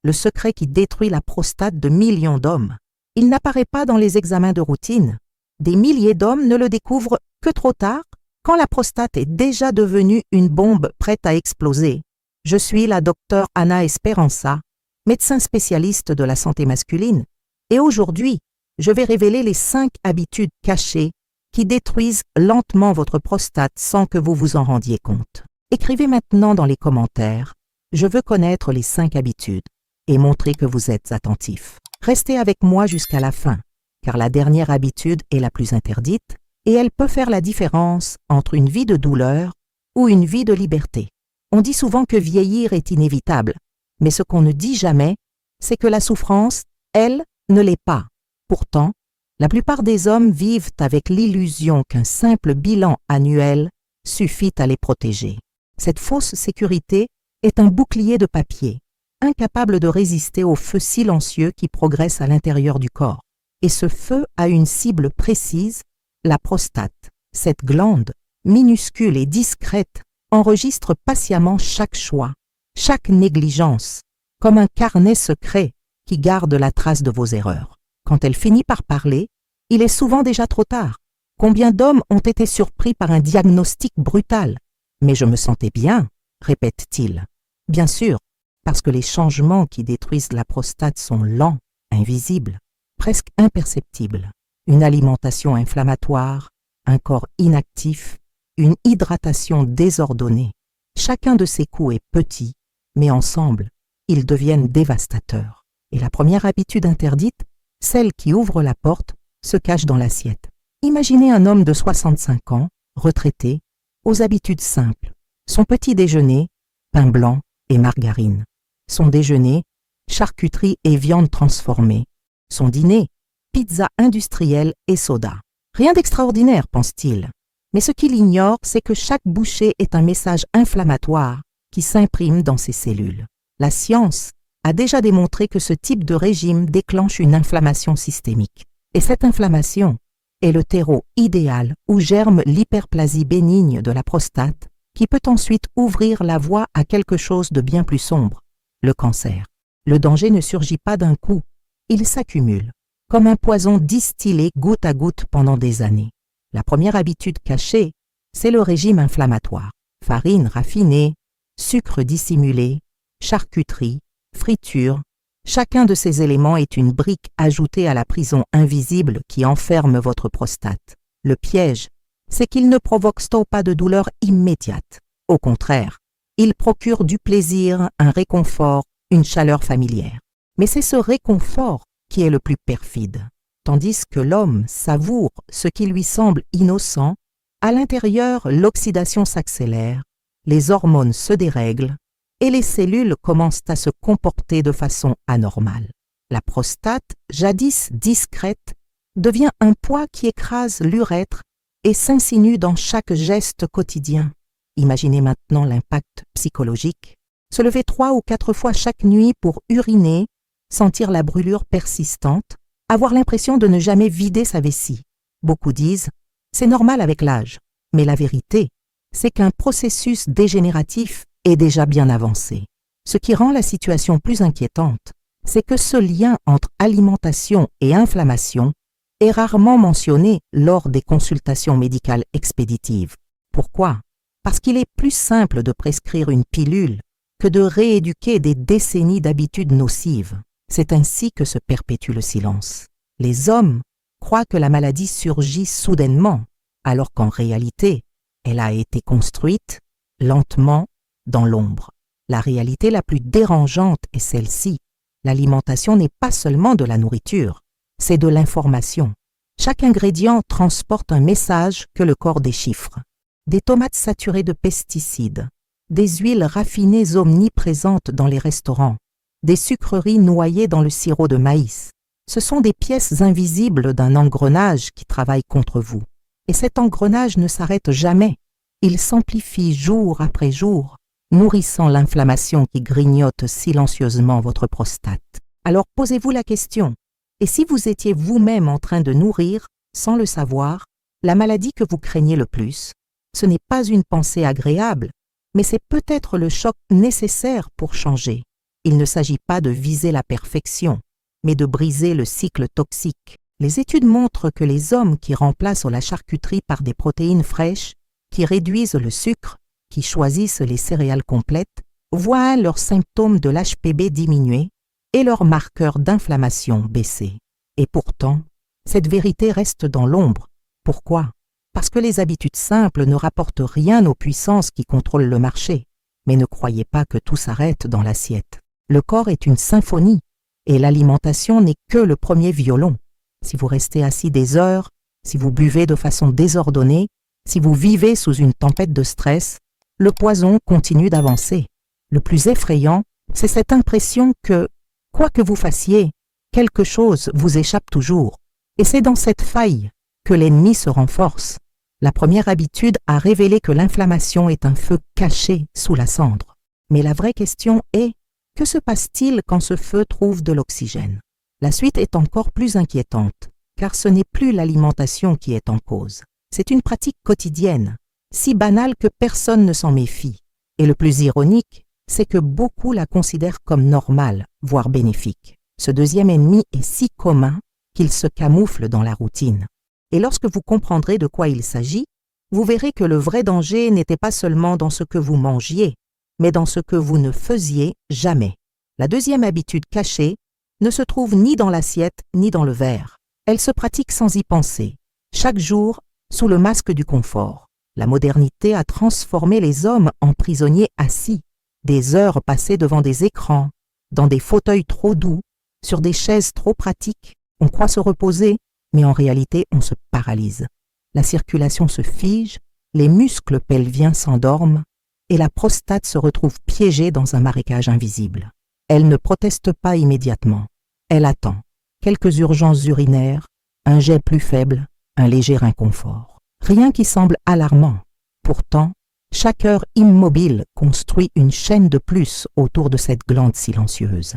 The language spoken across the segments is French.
le secret qui détruit la prostate de millions d'hommes. Il n'apparaît pas dans les examens de routine. Des milliers d'hommes ne le découvrent que trop tard, quand la prostate est déjà devenue une bombe prête à exploser. Je suis la docteure Anna Esperanza, médecin spécialiste de la santé masculine, et aujourd'hui, je vais révéler les 5 habitudes cachées qui détruisent lentement votre prostate sans que vous vous en rendiez compte. Écrivez maintenant dans les commentaires « Je veux connaître les 5 habitudes » et montrer que vous êtes attentif. Restez avec moi jusqu'à la fin, car la dernière habitude est la plus interdite et elle peut faire la différence entre une vie de douleur ou une vie de liberté. On dit souvent que vieillir est inévitable, mais ce qu'on ne dit jamais, c'est que la souffrance, elle, ne l'est pas. Pourtant, la plupart des hommes vivent avec l'illusion qu'un simple bilan annuel suffit à les protéger. Cette fausse sécurité est un bouclier de papier, incapable de résister au feu silencieux qui progresse à l'intérieur du corps. Et ce feu a une cible précise, la prostate. Cette glande, minuscule et discrète, enregistre patiemment chaque choix, chaque négligence, comme un carnet secret qui garde la trace de vos erreurs. Quand elle finit par parler, il est souvent déjà trop tard. Combien d'hommes ont été surpris par un diagnostic brutal? Mais je me sentais bien, répète-t-il. Bien sûr, parce que les changements qui détruisent la prostate sont lents, invisibles, presque imperceptibles. Une alimentation inflammatoire, un corps inactif, une hydratation désordonnée. Chacun de ces coups est petit, mais ensemble, ils deviennent dévastateurs. Et la première habitude interdite, celle qui ouvre la porte, se cache dans l'assiette. Imaginez un homme de 65 ans, retraité, aux habitudes simples. Son petit déjeuner, pain blanc et margarine. Son déjeuner, charcuterie et viande transformée. Son dîner, pizza industrielle et soda. Rien d'extraordinaire, pense-t-il. Mais ce qu'il ignore, c'est que chaque bouchée est un message inflammatoire qui s'imprime dans ses cellules. La science a déjà démontré que ce type de régime déclenche une inflammation systémique. Et cette inflammation est le terreau idéal où germe l'hyperplasie bénigne de la prostate qui peut ensuite ouvrir la voie à quelque chose de bien plus sombre, le cancer. Le danger ne surgit pas d'un coup, il s'accumule, comme un poison distillé goutte à goutte pendant des années. La première habitude cachée, c'est le régime inflammatoire. Farine raffinée, sucre dissimulé, charcuterie, friture, chacun de ces éléments est une brique ajoutée à la prison invisible qui enferme votre prostate. Le piège, c'est qu'il ne provoque pas de douleur immédiate. Au contraire, il procure du plaisir, un réconfort, une chaleur familière. Mais c'est ce réconfort qui est le plus perfide. Tandis que l'homme savoure ce qui lui semble innocent, à l'intérieur, l'oxydation s'accélère, les hormones se dérèglent et les cellules commencent à se comporter de façon anormale. La prostate, jadis discrète, devient un poids qui écrase l'urètre et s'insinue dans chaque geste quotidien. Imaginez maintenant l'impact psychologique. Se lever 3 ou 4 fois chaque nuit pour uriner, sentir la brûlure persistante, avoir l'impression de ne jamais vider sa vessie. Beaucoup disent « c'est normal avec l'âge », mais la vérité, c'est qu'un processus dégénératif est déjà bien avancé. Ce qui rend la situation plus inquiétante, c'est que ce lien entre alimentation et inflammation est rarement mentionné lors des consultations médicales expéditives. Pourquoi? Parce qu'il est plus simple de prescrire une pilule que de rééduquer des décennies d'habitudes nocives. C'est ainsi que se perpétue le silence. Les hommes croient que la maladie surgit soudainement, alors qu'en réalité, elle a été construite lentement dans l'ombre. La réalité la plus dérangeante est celle-ci. L'alimentation n'est pas seulement de la nourriture, c'est de l'information. Chaque ingrédient transporte un message que le corps déchiffre. Des tomates saturées de pesticides, des huiles raffinées omniprésentes dans les restaurants, des sucreries noyées dans le sirop de maïs. Ce sont des pièces invisibles d'un engrenage qui travaille contre vous. Et cet engrenage ne s'arrête jamais. Il s'amplifie jour après jour, nourrissant l'inflammation qui grignote silencieusement votre prostate. Alors posez-vous la question, et si vous étiez vous-même en train de nourrir, sans le savoir, la maladie que vous craignez le plus, ce n'est pas une pensée agréable, mais c'est peut-être le choc nécessaire pour changer. Il ne s'agit pas de viser la perfection, mais de briser le cycle toxique. Les études montrent que les hommes qui remplacent la charcuterie par des protéines fraîches, qui réduisent le sucre, qui choisissent les céréales complètes, voient leurs symptômes de l'HPB diminuer et leurs marqueurs d'inflammation baisser. Et pourtant, cette vérité reste dans l'ombre. Pourquoi? Parce que les habitudes simples ne rapportent rien aux puissances qui contrôlent le marché. Mais ne croyez pas que tout s'arrête dans l'assiette. Le corps est une symphonie et l'alimentation n'est que le premier violon. Si vous restez assis des heures, si vous buvez de façon désordonnée, si vous vivez sous une tempête de stress, le poison continue d'avancer. Le plus effrayant, c'est cette impression que, quoi que vous fassiez, quelque chose vous échappe toujours. Et c'est dans cette faille que l'ennemi se renforce. La première habitude a révélé que l'inflammation est un feu caché sous la cendre. Mais la vraie question est, que se passe-t-il quand ce feu trouve de l'oxygène? La suite est encore plus inquiétante, car ce n'est plus l'alimentation qui est en cause. C'est une pratique quotidienne, si banale que personne ne s'en méfie. Et le plus ironique, c'est que beaucoup la considèrent comme normale, voire bénéfique. Ce deuxième ennemi est si commun qu'il se camoufle dans la routine. Et lorsque vous comprendrez de quoi il s'agit, vous verrez que le vrai danger n'était pas seulement dans ce que vous mangiez, mais dans ce que vous ne faisiez jamais. La deuxième habitude cachée ne se trouve ni dans l'assiette ni dans le verre. Elle se pratique sans y penser, chaque jour sous le masque du confort. La modernité a transformé les hommes en prisonniers assis, des heures passées devant des écrans, dans des fauteuils trop doux, sur des chaises trop pratiques. On croit se reposer, mais en réalité on se paralyse. La circulation se fige, les muscles pelviens s'endorment et la prostate se retrouve piégée dans un marécage invisible. Elle ne proteste pas immédiatement. Elle attend. Quelques urgences urinaires, un jet plus faible, un léger inconfort. Rien qui semble alarmant. Pourtant, chaque heure immobile construit une chaîne de plus autour de cette glande silencieuse.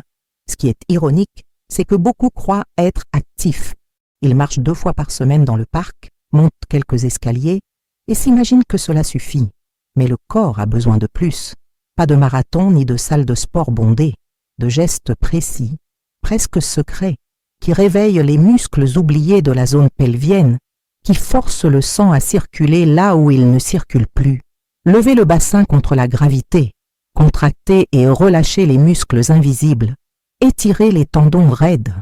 Ce qui est ironique, c'est que beaucoup croient être actifs. Ils marchent 2 fois par semaine dans le parc, montent quelques escaliers et s'imaginent que cela suffit. Mais le corps a besoin de plus. Pas de marathon ni de salle de sport bondée, de gestes précis, presque secrets, qui réveillent les muscles oubliés de la zone pelvienne, qui forcent le sang à circuler là où il ne circule plus. Levez le bassin contre la gravité, contractez et relâchez les muscles invisibles, étirez les tendons raides.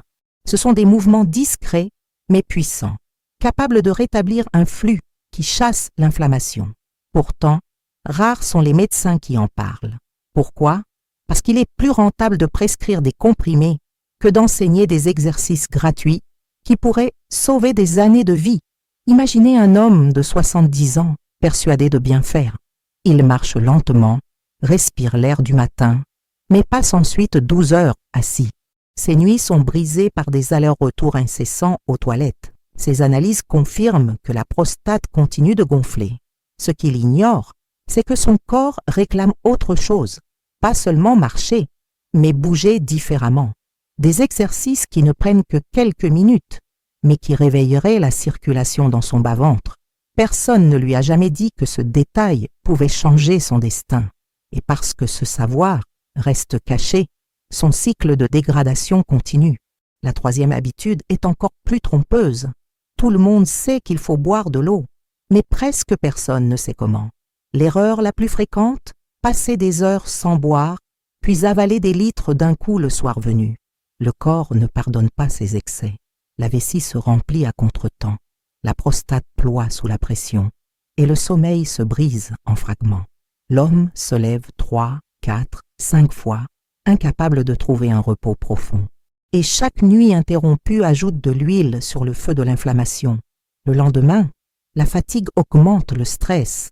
Ce sont des mouvements discrets mais puissants, capables de rétablir un flux qui chasse l'inflammation. Pourtant, rares sont les médecins qui en parlent. Pourquoi? Parce qu'il est plus rentable de prescrire des comprimés que d'enseigner des exercices gratuits qui pourraient sauver des années de vie. Imaginez un homme de 70 ans persuadé de bien faire. Il marche lentement, respire l'air du matin, mais passe ensuite 12 heures assis. Ses nuits sont brisées par des allers-retours incessants aux toilettes. Ces analyses confirment que la prostate continue de gonfler. Ce qu'il ignore, c'est que son corps réclame autre chose, pas seulement marcher, mais bouger différemment. Des exercices qui ne prennent que quelques minutes, mais qui réveilleraient la circulation dans son bas-ventre. Personne ne lui a jamais dit que ce détail pouvait changer son destin. Et parce que ce savoir reste caché, son cycle de dégradation continue. La troisième habitude est encore plus trompeuse. Tout le monde sait qu'il faut boire de l'eau, mais presque personne ne sait comment. L'erreur la plus fréquente, passer des heures sans boire, puis avaler des litres d'un coup le soir venu. Le corps ne pardonne pas ses excès. La vessie se remplit à contretemps, la prostate ploie sous la pression, et le sommeil se brise en fragments. L'homme se lève 3, 4, 5 fois, incapable de trouver un repos profond. Et chaque nuit interrompue ajoute de l'huile sur le feu de l'inflammation. Le lendemain, la fatigue augmente le stress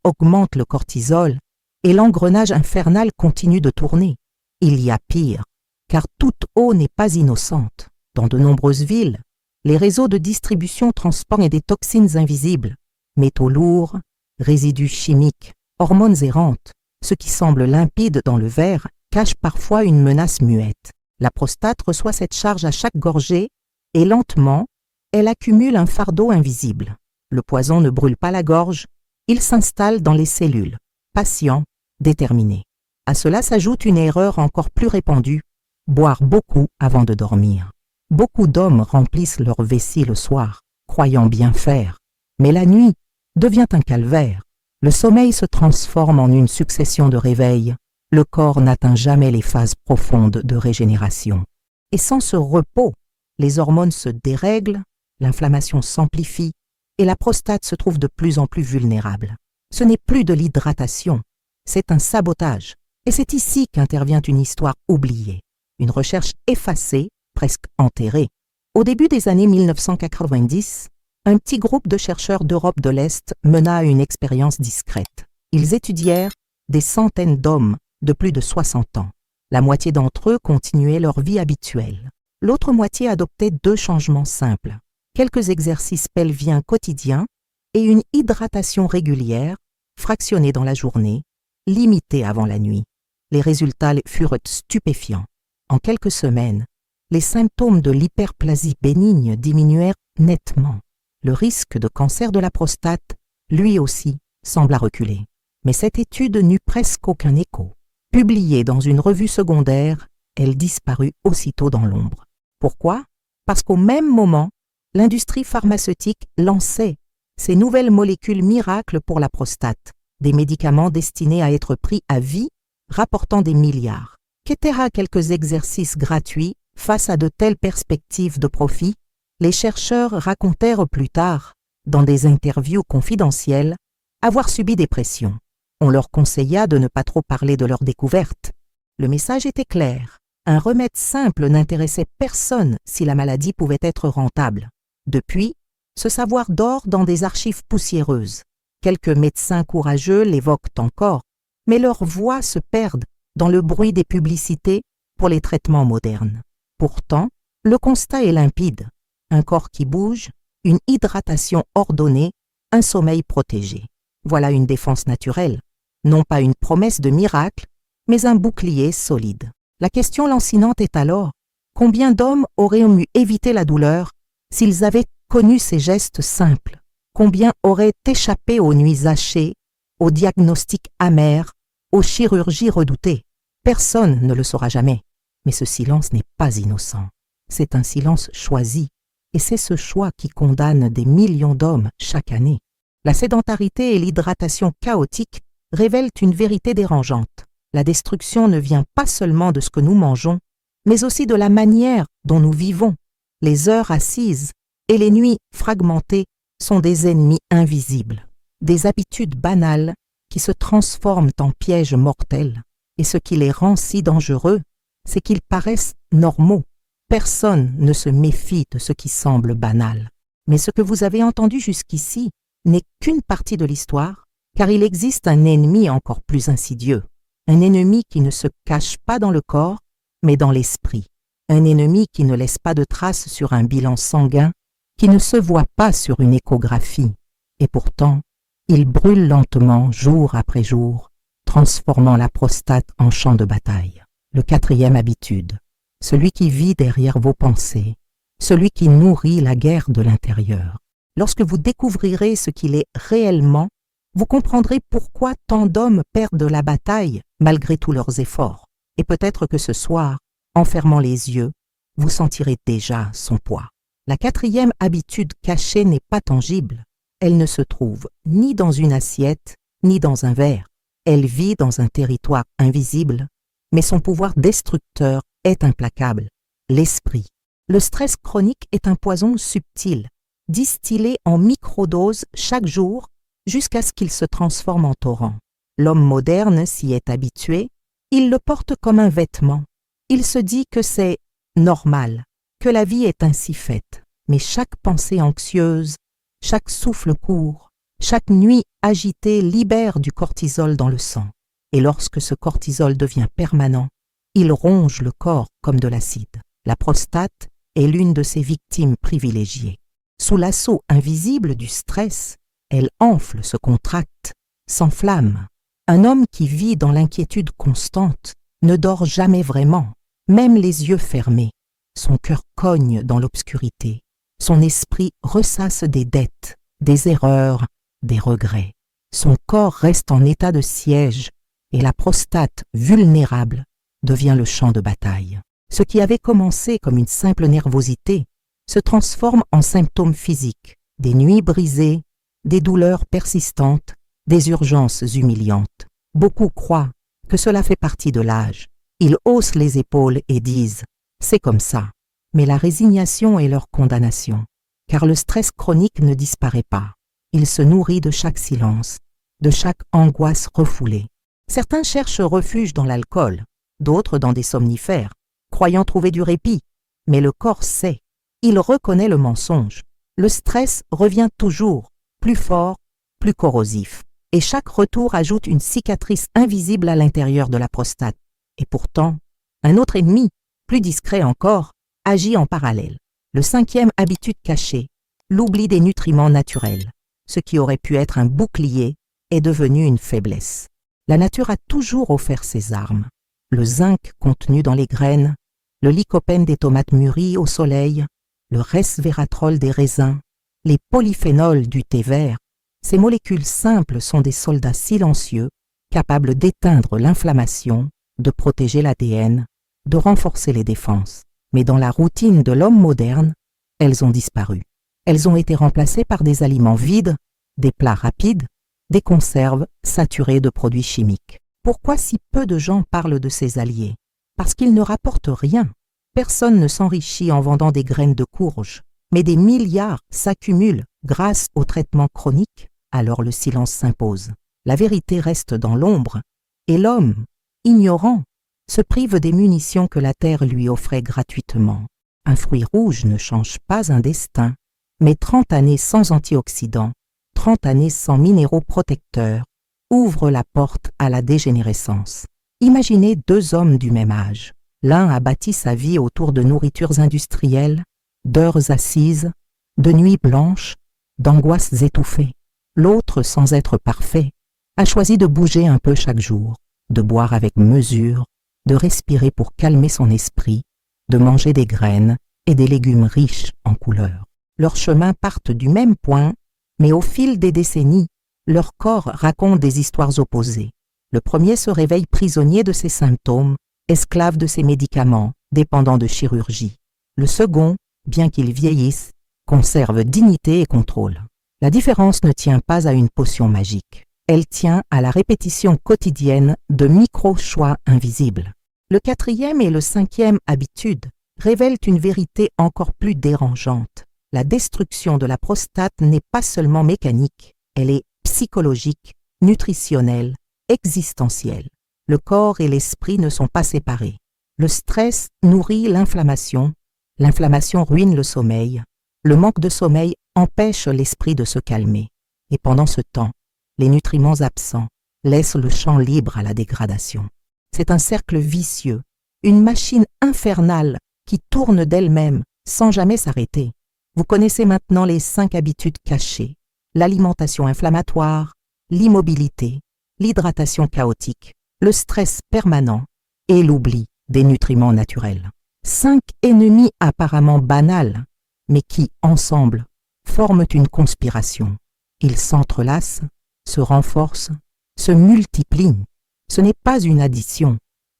augmente le cortisol, et l'engrenage infernal continue de tourner. Il y a pire, car toute eau n'est pas innocente. Dans de nombreuses villes, les réseaux de distribution transportent des toxines invisibles, métaux lourds, résidus chimiques, hormones errantes. Ce qui semble limpide dans le verre cache parfois une menace muette. La prostate reçoit cette charge à chaque gorgée et lentement, elle accumule un fardeau invisible. Le poison ne brûle pas la gorge, il s'installe dans les cellules, patient, déterminé. À cela s'ajoute une erreur encore plus répandue, boire beaucoup avant de dormir. Beaucoup d'hommes remplissent leur vessie le soir, croyant bien faire. Mais la nuit devient un calvaire. Le sommeil se transforme en une succession de réveils. Le corps n'atteint jamais les phases profondes de régénération. Et sans ce repos, les hormones se dérèglent, l'inflammation s'amplifie et la prostate se trouve de plus en plus vulnérable. Ce n'est plus de l'hydratation, c'est un sabotage. Et c'est ici qu'intervient une histoire oubliée, une recherche effacée, presque enterrée. Au début des années 1990, un petit groupe de chercheurs d'Europe de l'Est mena une expérience discrète. Ils étudièrent des centaines d'hommes de plus de 60 ans. La moitié d'entre eux continuaient leur vie habituelle. L'autre moitié adoptait 2 changements simples, quelques exercices pelviens quotidiens et une hydratation régulière, fractionnée dans la journée, limitée avant la nuit. Les résultats furent stupéfiants. En quelques semaines, les symptômes de l'hyperplasie bénigne diminuèrent nettement. Le risque de cancer de la prostate, lui aussi, sembla reculer. Mais cette étude n'eut presque aucun écho. Publiée dans une revue secondaire, elle disparut aussitôt dans l'ombre. Pourquoi? Parce qu'au même moment, l'industrie pharmaceutique lançait ces nouvelles molécules miracles pour la prostate, des médicaments destinés à être pris à vie, rapportant des milliards. Qu'étaient quelques exercices gratuits face à de telles perspectives de profit? Les chercheurs racontèrent plus tard, dans des interviews confidentielles, avoir subi des pressions. On leur conseilla de ne pas trop parler de leurs découvertes. Le message était clair. Un remède simple n'intéressait personne si la maladie pouvait être rentable. Depuis, ce savoir dort dans des archives poussiéreuses. Quelques médecins courageux l'évoquent encore, mais leurs voix se perdent dans le bruit des publicités pour les traitements modernes. Pourtant, le constat est limpide. Un corps qui bouge, une hydratation ordonnée, un sommeil protégé. Voilà une défense naturelle. Non pas une promesse de miracle, mais un bouclier solide. La question lancinante est alors, combien d'hommes auraient pu éviter la douleur s'ils avaient connu ces gestes simples? Combien auraient échappé aux nuits hachées, aux diagnostics amers, aux chirurgies redoutées? Personne ne le saura jamais. Mais ce silence n'est pas innocent. C'est un silence choisi, et c'est ce choix qui condamne des millions d'hommes chaque année. La sédentarité et l'hydratation chaotique révèlent une vérité dérangeante. La destruction ne vient pas seulement de ce que nous mangeons, mais aussi de la manière dont nous vivons. Les heures assises et les nuits fragmentées sont des ennemis invisibles, des habitudes banales qui se transforment en pièges mortels. Et ce qui les rend si dangereux, c'est qu'ils paraissent normaux. Personne ne se méfie de ce qui semble banal. Mais ce que vous avez entendu jusqu'ici n'est qu'une partie de l'histoire, car il existe un ennemi encore plus insidieux. Un ennemi qui ne se cache pas dans le corps, mais dans l'esprit. Un ennemi qui ne laisse pas de traces sur un bilan sanguin, qui ne se voit pas sur une échographie. Et pourtant, il brûle lentement, jour après jour, transformant la prostate en champ de bataille. Le 4e habitude, celui qui vit derrière vos pensées, celui qui nourrit la guerre de l'intérieur. Lorsque vous découvrirez ce qu'il est réellement, vous comprendrez pourquoi tant d'hommes perdent la bataille malgré tous leurs efforts. Et peut-être que ce soir, en fermant les yeux, vous sentirez déjà son poids. La 4e habitude cachée n'est pas tangible. Elle ne se trouve ni dans une assiette, ni dans un verre. Elle vit dans un territoire invisible, mais son pouvoir destructeur est implacable, l'esprit. Le stress chronique est un poison subtil, distillé en microdoses chaque jour jusqu'à ce qu'il se transforme en torrent. L'homme moderne s'y est habitué, il le porte comme un vêtement. Il se dit que c'est normal, que la vie est ainsi faite. Mais chaque pensée anxieuse, chaque souffle court, chaque nuit agitée libère du cortisol dans le sang. Et lorsque ce cortisol devient permanent, il ronge le corps comme de l'acide. La prostate est l'une de ses victimes privilégiées. Sous l'assaut invisible du stress, elle enfle, se contracte, s'enflamme. Un homme qui vit dans l'inquiétude constante ne dort jamais vraiment, même les yeux fermés. Son cœur cogne dans l'obscurité. Son esprit ressasse des dettes, des erreurs, des regrets. Son corps reste en état de siège, et la prostate vulnérable devient le champ de bataille. Ce qui avait commencé comme une simple nervosité se transforme en symptômes physiques, des nuits brisées, des douleurs persistantes, des urgences humiliantes. Beaucoup croient que cela fait partie de l'âge. Ils haussent les épaules et disent « c'est comme ça ». Mais la résignation est leur condamnation, car le stress chronique ne disparaît pas. Il se nourrit de chaque silence, de chaque angoisse refoulée. Certains cherchent refuge dans l'alcool, d'autres dans des somnifères, croyant trouver du répit. Mais le corps sait, il reconnaît le mensonge. Le stress revient toujours, plus fort, plus corrosif. Et chaque retour ajoute une cicatrice invisible à l'intérieur de la prostate. Et pourtant, un autre ennemi, plus discret encore, agit en parallèle. Le 5e habitude cachée, l'oubli des nutriments naturels. Ce qui aurait pu être un bouclier est devenu une faiblesse. La nature a toujours offert ses armes. Le zinc contenu dans les graines, le lycopène des tomates mûries au soleil, le resveratrol des raisins, les polyphénols du thé vert. Ces molécules simples sont des soldats silencieux, capables d'éteindre l'inflammation, de protéger l'ADN, de renforcer les défenses. Mais dans la routine de l'homme moderne, elles ont disparu. Elles ont été remplacées par des aliments vides, des plats rapides, des conserves saturées de produits chimiques. Pourquoi si peu de gens parlent de ces alliés? Parce qu'ils ne rapportent rien. Personne ne s'enrichit en vendant des graines de courge, mais des milliards s'accumulent grâce aux traitements chroniques, alors le silence s'impose. La vérité reste dans l'ombre, et l'homme, ignorant, se prive des munitions que la terre lui offrait gratuitement. Un fruit rouge ne change pas un destin, mais 30 années sans antioxydants, 30 années sans minéraux protecteurs, ouvrent la porte à la dégénérescence. Imaginez 2 hommes du même âge. L'un a bâti sa vie autour de nourritures industrielles, d'heures assises, de nuits blanches, d'angoisses étouffées. L'autre, sans être parfait, a choisi de bouger un peu chaque jour, de boire avec mesure, de respirer pour calmer son esprit, de manger des graines et des légumes riches en couleurs. Leurs chemins partent du même point, mais au fil des décennies, leur corps raconte des histoires opposées. Le premier se réveille prisonnier de ses symptômes, esclave de ses médicaments, dépendant de chirurgie. Le second, bien qu'il vieillisse, conserve dignité et contrôle. La différence ne tient pas à une potion magique. Elle tient à la répétition quotidienne de micro-choix invisibles. Le 4e et le 5e habitude révèlent une vérité encore plus dérangeante. La destruction de la prostate n'est pas seulement mécanique, elle est psychologique, nutritionnelle, existentielle. Le corps et l'esprit ne sont pas séparés. Le stress nourrit l'inflammation ruine le sommeil, le manque de sommeil empêche l'esprit de se calmer. Et pendant ce temps, les nutriments absents laissent le champ libre à la dégradation. C'est un cercle vicieux, une machine infernale qui tourne d'elle-même sans jamais s'arrêter. Vous connaissez maintenant les 5 habitudes cachées, l'alimentation inflammatoire, l'immobilité, l'hydratation chaotique, le stress permanent et l'oubli des nutriments naturels. 5 ennemis apparemment banals, mais qui, ensemble, forment une conspiration. Ils s'entrelacent, se renforcent, se multiplient. Ce n'est pas une addition,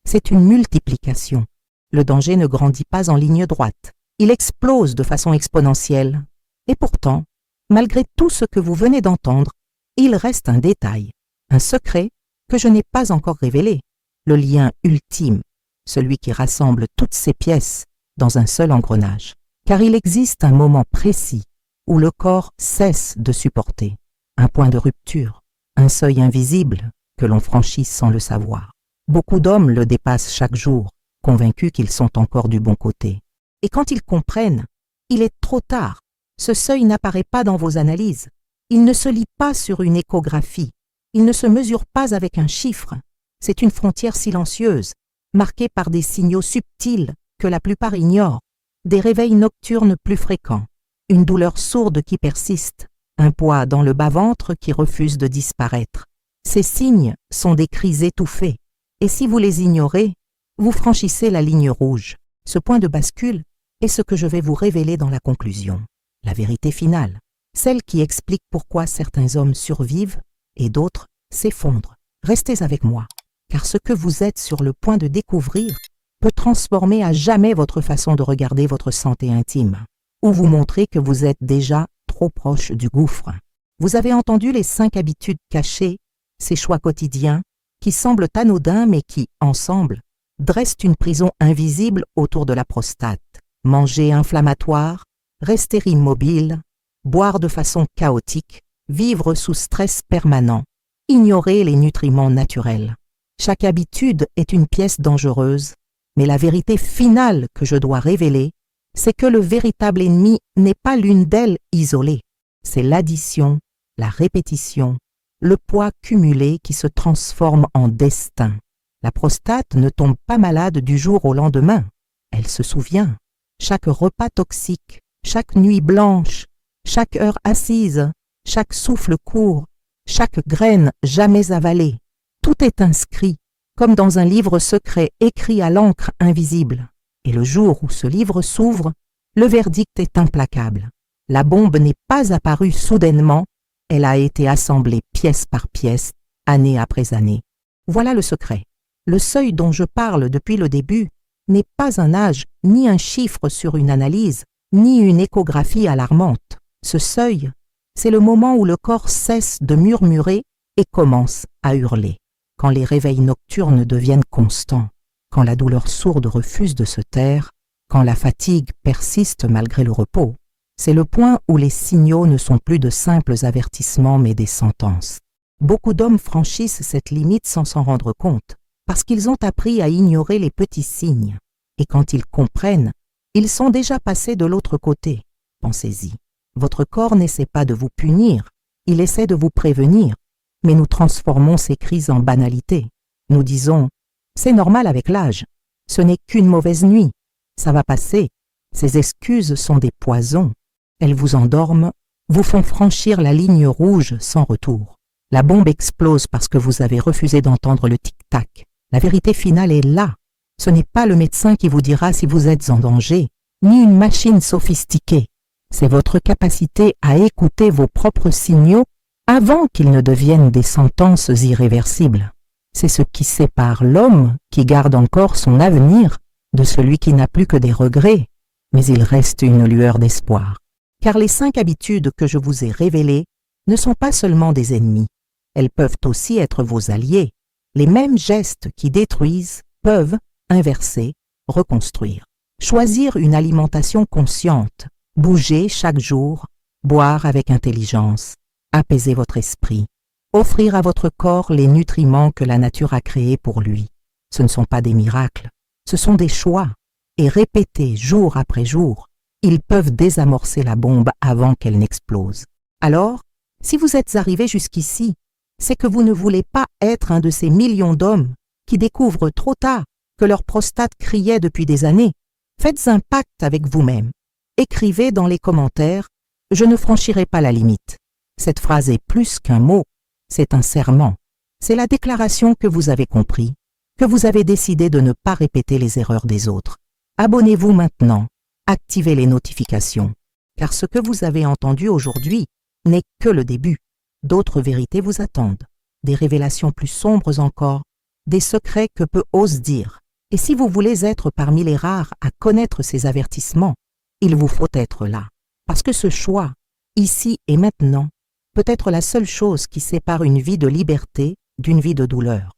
c'est une multiplication. Le danger ne grandit pas en ligne droite, il explose de façon exponentielle. Et pourtant, malgré tout ce que vous venez d'entendre, il reste un détail, un secret que je n'ai pas encore révélé, le lien ultime, celui qui rassemble toutes ces pièces dans un seul engrenage. Car il existe un moment précis où le corps cesse de supporter, un point de rupture, un seuil invisible que l'on franchit sans le savoir. Beaucoup d'hommes le dépassent chaque jour, convaincus qu'ils sont encore du bon côté. Et quand ils comprennent, il est trop tard. Ce seuil n'apparaît pas dans vos analyses. Il ne se lit pas sur une échographie. Il ne se mesure pas avec un chiffre. C'est une frontière silencieuse, marquée par des signaux subtils que la plupart ignorent, des réveils nocturnes plus fréquents, une douleur sourde qui persiste, un poids dans le bas-ventre qui refuse de disparaître. Ces signes sont des cris étouffés, et si vous les ignorez, vous franchissez la ligne rouge. Ce point de bascule est ce que je vais vous révéler dans la conclusion. La vérité finale, celle qui explique pourquoi certains hommes survivent et d'autres s'effondrent. Restez avec moi. car ce que vous êtes sur le point de découvrir peut transformer à jamais votre façon de regarder votre santé intime, ou vous montrer que vous êtes déjà trop proche du gouffre. Vous avez entendu les 5 habitudes cachées, ces choix quotidiens, qui semblent anodins mais qui, ensemble, dressent une prison invisible autour de la prostate. Manger inflammatoire, rester immobile, boire de façon chaotique, vivre sous stress permanent, ignorer les nutriments naturels. Chaque habitude est une pièce dangereuse, mais la vérité finale que je dois révéler, c'est que le véritable ennemi n'est pas l'une d'elles isolée. C'est l'addition, la répétition, le poids cumulé qui se transforme en destin. La prostate ne tombe pas malade du jour au lendemain. Elle se souvient. Chaque repas toxique, chaque nuit blanche, chaque heure assise, chaque souffle court, chaque graine jamais avalée, tout est inscrit, comme dans un livre secret écrit à l'encre invisible. Et le jour où ce livre s'ouvre, le verdict est implacable. La bombe n'est pas apparue soudainement, elle a été assemblée pièce par pièce, année après année. Voilà le secret. Le seuil dont je parle depuis le début n'est pas un âge, ni un chiffre sur une analyse, ni une échographie alarmante. Ce seuil, c'est le moment où le corps cesse de murmurer et commence à hurler. Quand les réveils nocturnes deviennent constants, quand la douleur sourde refuse de se taire, quand la fatigue persiste malgré le repos, c'est le point où les signaux ne sont plus de simples avertissements mais des sentences. Beaucoup d'hommes franchissent cette limite sans s'en rendre compte, parce qu'ils ont appris à ignorer les petits signes. Et quand ils comprennent, ils sont déjà passés de l'autre côté. Pensez-y. Votre corps n'essaie pas de vous punir, il essaie de vous prévenir. Mais nous transformons ces crises en banalité. Nous disons « c'est normal avec l'âge, ce n'est qu'une mauvaise nuit, ça va passer ». Ces excuses sont des poisons. Elles vous endorment, vous font franchir la ligne rouge sans retour. La bombe explose parce que vous avez refusé d'entendre le tic-tac. La vérité finale est là. Ce n'est pas le médecin qui vous dira si vous êtes en danger, ni une machine sophistiquée. C'est votre capacité à écouter vos propres signaux avant qu'ils ne deviennent des sentences irréversibles. C'est ce qui sépare l'homme qui garde encore son avenir de celui qui n'a plus que des regrets, mais il reste une lueur d'espoir. Car les 5 habitudes que je vous ai révélées ne sont pas seulement des ennemis, elles peuvent aussi être vos alliés. Les mêmes gestes qui détruisent peuvent inverser, reconstruire. Choisir une alimentation consciente, bouger chaque jour, boire avec intelligence, apaiser votre esprit, offrir à votre corps les nutriments que la nature a créés pour lui. Ce ne sont pas des miracles, ce sont des choix. Et répétés jour après jour, ils peuvent désamorcer la bombe avant qu'elle n'explose. Alors, si vous êtes arrivé jusqu'ici, c'est que vous ne voulez pas être un de ces millions d'hommes qui découvrent trop tard que leur prostate criait depuis des années. Faites un pacte avec vous-même. Écrivez dans les commentaires « Je ne franchirai pas la limite ». Cette phrase est plus qu'un mot, c'est un serment. C'est la déclaration que vous avez compris, que vous avez décidé de ne pas répéter les erreurs des autres. Abonnez-vous maintenant, activez les notifications, car ce que vous avez entendu aujourd'hui n'est que le début. D'autres vérités vous attendent, des révélations plus sombres encore, des secrets que peu osent dire. Et si vous voulez être parmi les rares à connaître ces avertissements, il vous faut être là. Parce que ce choix, ici et maintenant, peut être la seule chose qui sépare une vie de liberté d'une vie de douleur.